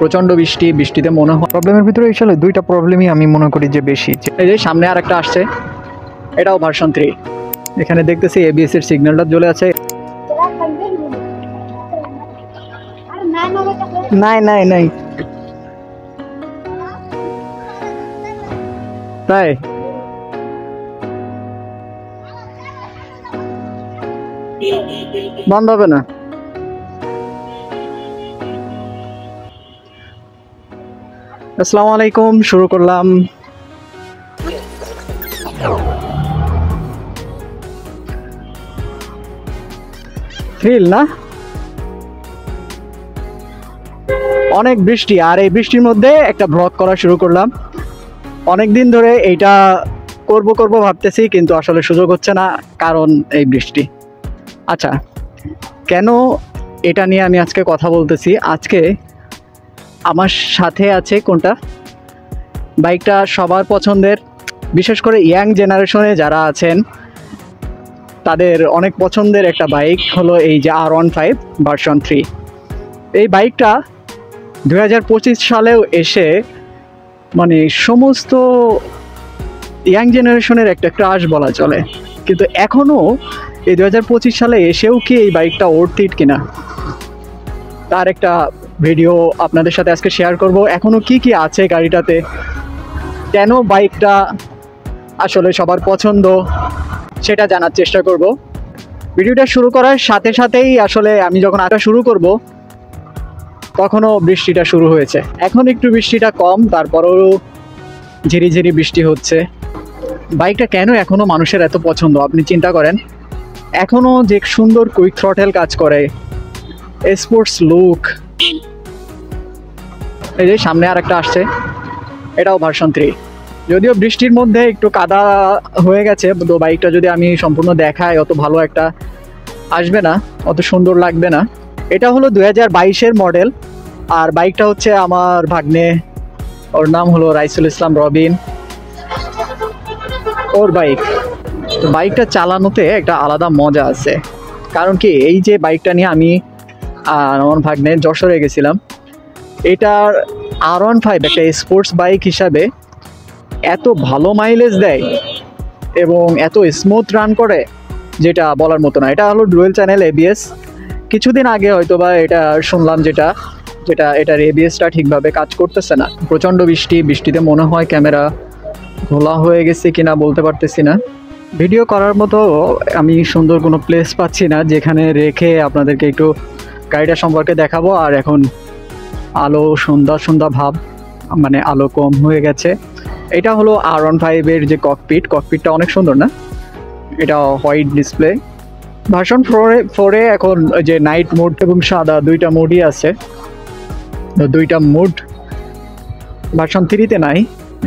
প্রচণ্ড বৃষ্টি, বৃষ্টিতে মনে হয় প্রবলেমের ভিতরে আসলে দুইটা প্রবলেমই আমি মনে করি যে বেশি। এই যে সামনে আর একটা আসছে, এটাও ভার্সন 3। এখানে দেখতেছি এবিএস এর সিগন্যালটা জ্বলে আছে। নাই নাই নাই তাই বন্ধ হবে না। আসসালামু আলাইকুম, শুরু করলাম। থ্রিল না, অনেক বৃষ্টি, আর এই বৃষ্টির মধ্যে একটা ব্লগ করা শুরু করলাম। অনেক দিন ধরে এইটা করব ভাবতেছি, কিন্তু আসলে সুযোগ হচ্ছে না, কারণ এই বৃষ্টি। আচ্ছা, কেন এটা নিয়ে আমি আজকে কথা বলতেছি? আজকে আমার সাথে আছে কোনটা বাইকটা সবার পছন্দের, বিশেষ করে ইয়াং জেনারেশনে যারা আছেন তাদের অনেক পছন্দের একটা বাইক হলো এই যে R15 ভার্সন 3। এই বাইকটা 2025 সালেও এসে মানে সমস্ত ইয়াং জেনারেশনের একটা ক্রাশ বলা চলে, কিন্তু এখনও এই 2025 সালে এসেও কি এই বাইকটা ওর্থ ইট কিনা, তার একটা ভিডিও আপনাদের সাথে আজকে শেয়ার করব। এখনও কি কি আছে গাড়িটাতে, কেন বাইকটা আসলে সবার পছন্দ, সেটা জানার চেষ্টা করব। ভিডিওটা শুরু করার সাথে সাথেই আসলে আমি যখন আঁকা শুরু করব তখনও বৃষ্টিটা শুরু হয়েছে। এখন একটু বৃষ্টিটা কম, তারপরেও ঝিরিঝিরি বৃষ্টি হচ্ছে। বাইকটা কেন এখনও মানুষের এত পছন্দ আপনি চিন্তা করেন। এখনও যে সুন্দর কুইক থ্রটেল কাজ করে, স্পোর্টস লুক। এই যে সামনে আর একটা আসছে, এটাও ভার্সন 3। যদিও বৃষ্টির মধ্যে একটু কাদা হয়ে গেছে, তো বাইকটা যদি আমি সম্পূর্ণ দেখাই অত ভালো একটা আসবে না, অত সুন্দর লাগবে না। এটা হলো 2022-এর মডেল, আর বাইকটা হচ্ছে আমার ভাগ্নে, ওর নাম হলো রাইসুল ইসলাম রবিন, ওর বাইক। তো বাইকটা চালানোতে একটা আলাদা মজা আছে, কারণ কি এই যে বাইকটা নিয়ে আমি আর আমার ভাগ্নে যশোরে গেছিলাম। এটার R15 একটা স্পোর্টস বাইক হিসাবে এত ভালো মাইলেজ দেয় এবং এত স্মুথ রান করে যেটা বলার মতো না। এটা হলো ডুয়েল চ্যানেল এবিএস। কিছুদিন আগে হয়তো বা এটা শুনলাম যেটা এটার এবিএসটা ঠিকভাবে কাজ করতেছে না। প্রচণ্ড বৃষ্টিতে মনে হয় ক্যামেরা ঘোলা হয়ে গেছে কিনা বলতে পারতেছি না। ভিডিও করার মতো আমি সুন্দর কোনো প্লেস পাচ্ছি না যেখানে রেখে আপনাদেরকে একটু গাড়িটা সম্পর্কে দেখাবো। আর এখন আলো সন্ধ্যা ভাব, মানে আলো কম হয়ে গেছে। এটা হলো R15-এর যে ককপিটটা অনেক সুন্দর না? এটা হোয়াইট ডিসপ্লে। ভার্সন 4-এ এখন যে নাইট মোড এবং সাদা দুইটা মোডই আছে, দুইটা মোড ভার্সন 3-তে নাই।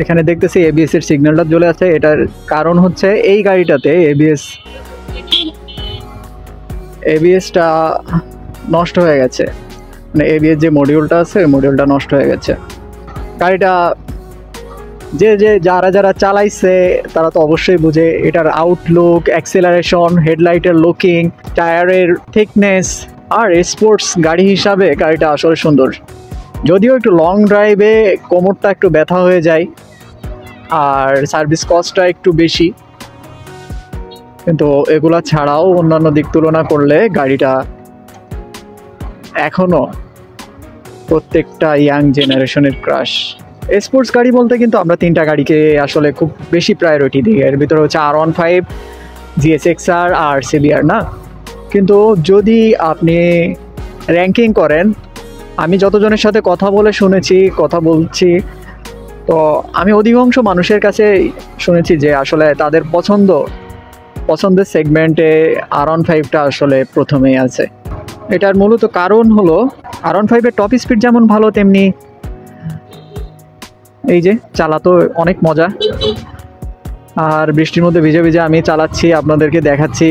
এখানে দেখতেছি এবিএস এর সিগন্যালটা জ্বলে আছে। এটার কারণ হচ্ছে এই গাড়িটাতে এবিএসটা নষ্ট হয়ে গেছে, মানে এবিএস যে মডিউলটা আছে ওই মডিউলটা নষ্ট হয়ে গেছে। গাড়িটা যারা চালাইছে তারা তো অবশ্যই বুঝে এটার আউটলুক, অ্যাক্সেলারেশন, হেডলাইটের লুকিং, টায়ারের থিকনেস। আর স্পোর্টস গাড়ি হিসাবে গাড়িটা আসলে সুন্দর, যদিও একটু লং ড্রাইভে কোমরটা একটু ব্যথা হয়ে যায় আর সার্ভিস কস্টটা একটু বেশি, কিন্তু এগুলা ছাড়াও অন্যান্য দিক তুলনা করলে গাড়িটা এখনও প্রত্যেকটা ইয়াং জেনারেশনের ক্রাশ। স্পোর্টস গাড়ি বলতে কিন্তু আমরা 3টা গাড়িকে আসলে খুব বেশি প্রায়োরিটি দিই। এর ভিতরে হচ্ছে R15, GSX-R আর CBR না। কিন্তু যদি আপনি র্যাঙ্কিং করেন, আমি যতজনের সাথে কথা বলছি, তো আমি অধিকাংশ মানুষের কাছে শুনেছি যে আসলে তাদের পছন্দের সেগমেন্টে R15টা আসলে প্রথমেই আছে। এটার মূলত কারণ হলো R15-এর টপ স্পিড যেমন ভালো, তেমনি এই যে চালাতো অনেক মজা। আর বৃষ্টির মধ্যে ভিজে আমি চালাচ্ছি, আপনাদেরকে দেখাচ্ছি।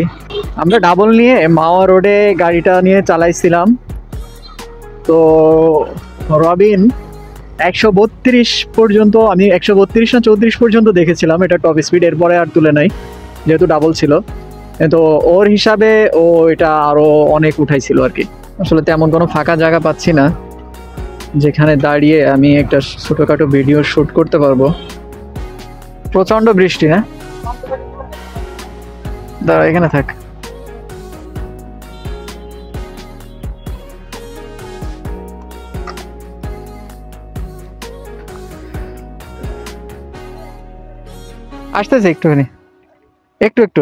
আমরা ডাবল নিয়ে মাওয়া রোডে গাড়িটা নিয়ে চালাইছিলাম, তো রবিন 132 পর্যন্ত, আমি 132 না 34 পর্যন্ত দেখেছিলাম এটা টপ স্পিড। এরপরে আর তুলে নাই যেহেতু ডাবল ছিল, কিন্তু ওর হিসাবে ও এটা আরও অনেক উঠাইছিল আর কি। আসলে তেমন কোনো ফাঁকা জায়গা পাচ্ছি না, যেখানে দাঁড়িয়ে আমি একটা ছোটোখাটো ভিডিও শ্যুট করতে পারবো। প্রচণ্ড বৃষ্টি, না দাঁড়া এখানে থাক। আসতেছে একটুখানি, একটু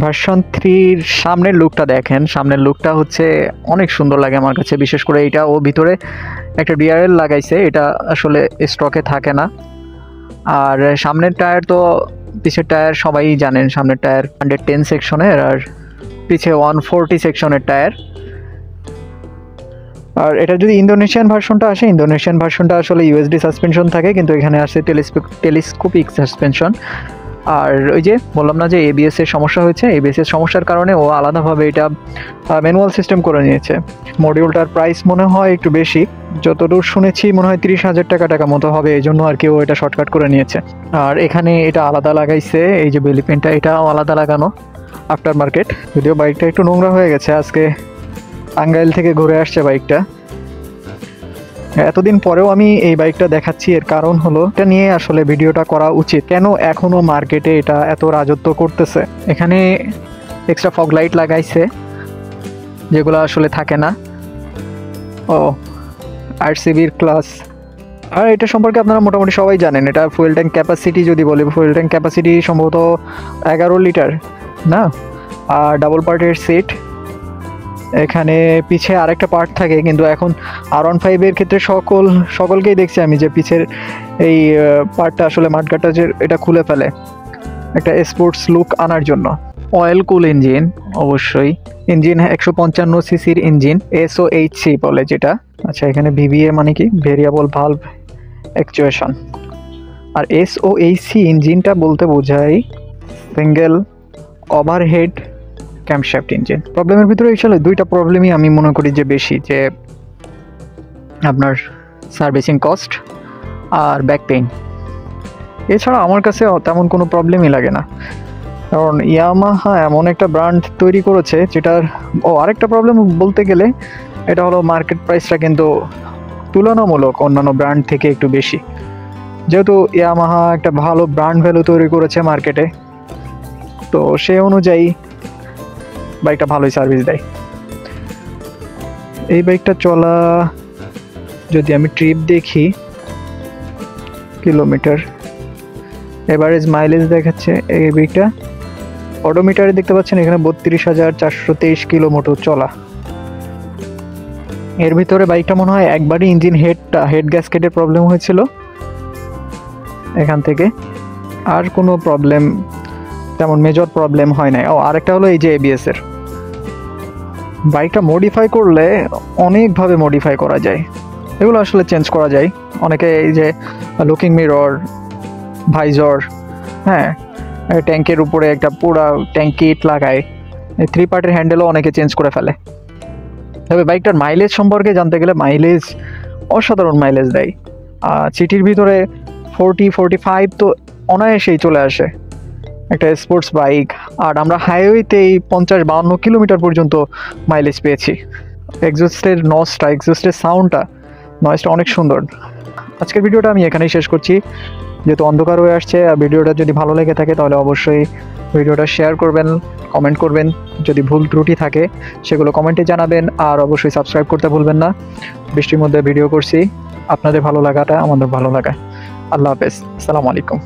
ভার্সন 3-র সামনের লুকটা দেখেন। সামনের লুকটা হচ্ছে অনেক সুন্দর লাগে আমার কাছে, বিশেষ করে এটা ও ভিতরে একটা ডিআরএল লাগাইছে, এটা আসলে স্টকে থাকে না। আর সামনের টায়ার তো, পিছের টায়ার সবাই জানেন, সামনের টায়ার 110 সেকশনের আর পিছে 140 সেকশনের টায়ার। আর এটা যদি ইন্দোনেশিয়ান ভার্সনটা আসে, ইন্দোনেশিয়ান ভার্সনটা আসলে ইউএসডি সাসপেনশন থাকে, কিন্তু এখানে আসছে টেলিস্কোপিক সাসপেনশন। আর ওই যে বললাম না যে এবিএস এর সমস্যা হয়েছে, এবিএস এর সমস্যার কারণে ও আলাদাভাবে এটা ম্যানুয়াল সিস্টেম করে নিয়েছে। মডিউলটার প্রাইস মনে হয় একটু বেশি, যতদূর শুনেছি মনে হয় 30,000 টাকা মতো হবে, এই জন্য আর কি ও এটা শর্টকাট করে নিয়েছে। আর এখানে এটা আলাদা লাগাইছে, এই যে বেলি পেনটা এটাও আলাদা লাগানো, আফটার মার্কেট। যদিও বাইকটা একটু নোংরা হয়ে গেছে, আজকে টাঙ্গাইল থেকে ঘুরে আসছে বাইকটা। এতদিন পরেও আমি এই বাইকটা দেখাচ্ছি, এর কারণ হলো এটা নিয়ে আসলে ভিডিওটা করা উচিত। কেন এখনো মার্কেটে এটা এত রাজত্ব করতেছে? এখানে এক্সট্রা ফগ লাইট লাগাইছে, যেগুলো আসলে থাকে না। ও আরসিবির ক্লাস। আর এটা সম্পর্কে আপনারা মোটামুটি সবাই জানেন। এটা ফুয়েল ট্যাঙ্ক ক্যাপাসিটি যদি বলি, ফুয়েল ট্যাঙ্ক ক্যাপাসিটি সম্ভবত 11 লিটার না। আর ডাবল পার্টের সিট, এখানে পিছে আরেকটা পার্ট থাকে, কিন্তু এখন R15 এর ক্ষেত্রে সকলকেই দেখছি আমি যে পিছের এই পার্টটা আসলে মাঠগাটা যে এটা খুলে ফেলে একটা স্পোর্টস লুক আনার জন্য। অয়েল কুল ইঞ্জিন, অবশ্যই ইঞ্জিন 155 সিসির ইঞ্জিন, SOHC বলে যেটা। আচ্ছা, এখানে VVA মানে কি, ভেরিয়েবল ভালভ অ্যাকচুয়েশন। আর SOHC ইঞ্জিনটা বলতে বোঝায় সিঙ্গেল ওভারহেড ক্যাম্পশ্যাফট ইঞ্জিন। প্রবলেমের ভিতরে আসলে দুইটা প্রবলেমই আমি মনে করি যে বেশি, যে আপনার সার্ভিসিং কস্ট আর ব্যাক পেইন। এছাড়া আমার কাছে তেমন কোনো প্রবলেমই লাগে না, কারণ ইয়ামাহা এমন একটা ব্র্যান্ড তৈরি করেছে যেটার আরেকটা প্রবলেম বলতে গেলে এটা হলো মার্কেট প্রাইসটা কিন্তু তুলনামূলক অন্যান্য ব্র্যান্ড থেকে একটু বেশি। যেহেতু ইয়ামাহা একটা ভালো ব্র্যান্ড ভ্যালু তৈরি করেছে মার্কেটে, তো সেই অনুযায়ী বাইকটা ভালোই সার্ভিস দেয়। এই বাইকটা চলা, যদি আমি ট্রিপ দেখি, কিলোমিটার এভারেজ মাইলেজ দেখাচ্ছে এই বাইকটা। অডোমিটারে দেখতে পাচ্ছেন এখানে 32,423 কিলোমিটার চলা। এর ভিতরে বাইকটা মনে হয় একবারই ইঞ্জিন হেড গ্যাসকেটের প্রবলেম হয়েছিল এখান থেকে, আর কোনো প্রবলেম, তেমন মেজর প্রবলেম হয় নাই। আরেকটা হলো এই যে ABS এর। বাইকটা মডিফাই করলে অনেকভাবে মডিফাই করা যায়, এগুলো আসলে চেঞ্জ করা যায়। অনেকে এই যে লুকিং মিরর, ভাইজর, হ্যাঁ, ট্যাঙ্কের উপরে একটা পুরো ট্যাঙ্ক কিট লাগায়, এই 3 পার্টের হ্যান্ডেলও অনেকে চেঞ্জ করে ফেলে। তবে বাইকটার মাইলেজ সম্পর্কে জানতে গেলে মাইলেজ অসাধারণ মাইলেজ দেয়। সিটির ভিতরে 40-45 তো অনায়াসেই চলে আসে একটা স্পোর্টস বাইক। আর আমরা হাইওয়েতেই 50-52 কিলোমিটার পর্যন্ত মাইলেজ পেয়েছি। এক্সস্টের সাউন্ডটা, নয়েজটা অনেক সুন্দর। আজকের ভিডিওটা আমি এখানেই শেষ করছি, যেহেতু অন্ধকার হয়ে আসছে। আর ভিডিওটা যদি ভালো লেগে থাকে তাহলে অবশ্যই ভিডিওটা শেয়ার করবেন, কমেন্ট করবেন, যদি ভুল ত্রুটি থাকে সেগুলো কমেন্টে জানাবেন। আর অবশ্যই সাবস্ক্রাইব করতে ভুলবেন না। বৃষ্টির মধ্যে ভিডিও করছি, আপনাদের ভালো লাগাটা আমাদের ভালো লাগা। আল্লাহ হাফেজ, আসসালামু আলাইকুম।